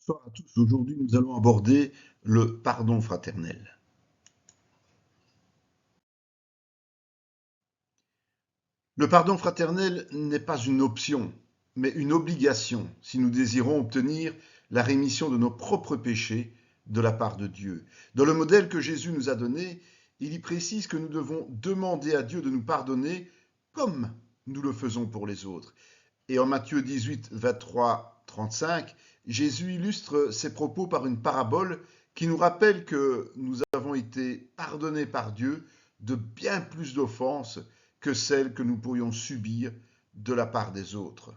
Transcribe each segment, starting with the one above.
Bonsoir à tous. Aujourd'hui, nous allons aborder le pardon fraternel. Le pardon fraternel n'est pas une option, mais une obligation si nous désirons obtenir la rémission de nos propres péchés de la part de Dieu. Dans le modèle que Jésus nous a donné, il y précise que nous devons demander à Dieu de nous pardonner comme nous le faisons pour les autres. Et en Matthieu 18, 23, 35, Jésus illustre ses propos par une parabole qui nous rappelle que nous avons été pardonnés par Dieu de bien plus d'offenses que celles que nous pourrions subir de la part des autres.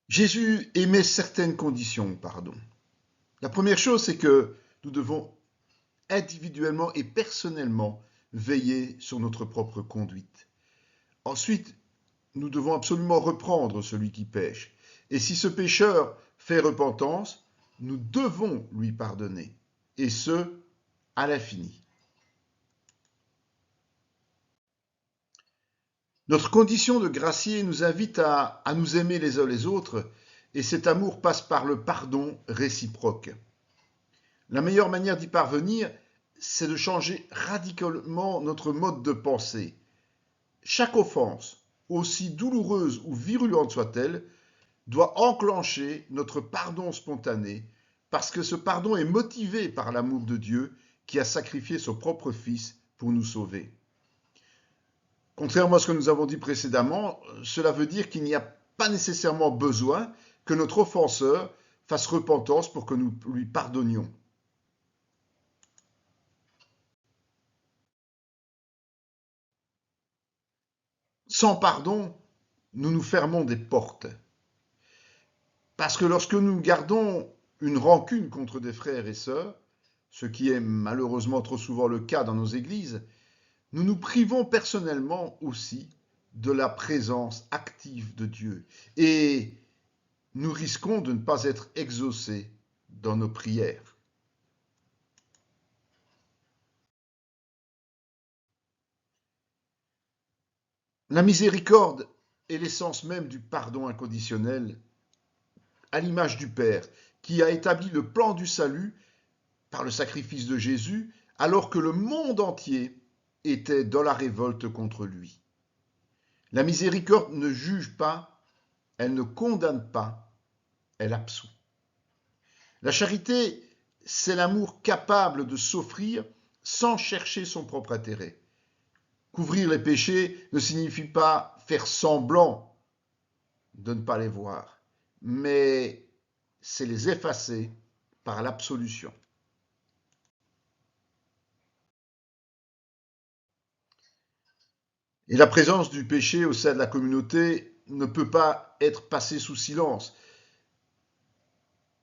Jésus émet certaines conditions au pardon. La première chose, c'est que nous devons individuellement et personnellement veiller sur notre propre conduite. Ensuite, nous devons absolument reprendre celui qui pêche. Et si ce pécheur fait repentance, nous devons lui pardonner, et ce, à l'infini. Notre condition de gracier nous invite à nous aimer les uns les autres, et cet amour passe par le pardon réciproque. La meilleure manière d'y parvenir, c'est de changer radicalement notre mode de pensée. Chaque offense, aussi douloureuse ou virulente soit-elle, doit enclencher notre pardon spontané, parce que ce pardon est motivé par l'amour de Dieu qui a sacrifié son propre Fils pour nous sauver. Contrairement à ce que nous avons dit précédemment, cela veut dire qu'il n'y a pas nécessairement besoin que notre offenseur fasse repentance pour que nous lui pardonnions. Sans pardon, nous nous fermons des portes. Parce que lorsque nous gardons une rancune contre des frères et sœurs, ce qui est malheureusement trop souvent le cas dans nos églises, nous nous privons personnellement aussi de la présence active de Dieu et nous risquons de ne pas être exaucés dans nos prières. La miséricorde est l'essence même du pardon inconditionnel, à l'image du Père, qui a établi le plan du salut par le sacrifice de Jésus, alors que le monde entier était dans la révolte contre lui. La miséricorde ne juge pas, elle ne condamne pas, elle absout. La charité, c'est l'amour capable de s'offrir sans chercher son propre intérêt. Couvrir les péchés ne signifie pas faire semblant de ne pas les voir, mais c'est les effacer par l'absolution. Et la présence du péché au sein de la communauté ne peut pas être passée sous silence,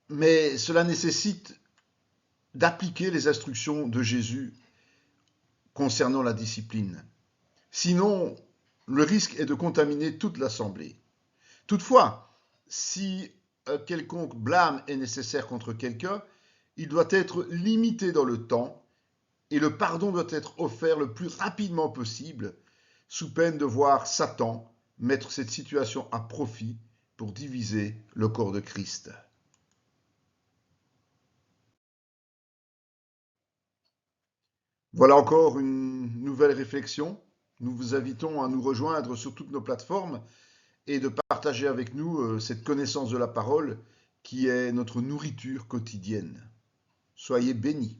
mais cela nécessite d'appliquer les instructions de Jésus concernant la discipline. Sinon, le risque est de contaminer toute l'assemblée. Toutefois, si un quelconque blâme est nécessaire contre quelqu'un, il doit être limité dans le temps et le pardon doit être offert le plus rapidement possible, sous peine de voir Satan mettre cette situation à profit pour diviser le corps de Christ. Voilà encore une nouvelle réflexion. Nous vous invitons à nous rejoindre sur toutes nos plateformes et de partager avec nous cette connaissance de la parole qui est notre nourriture quotidienne. Soyez bénis.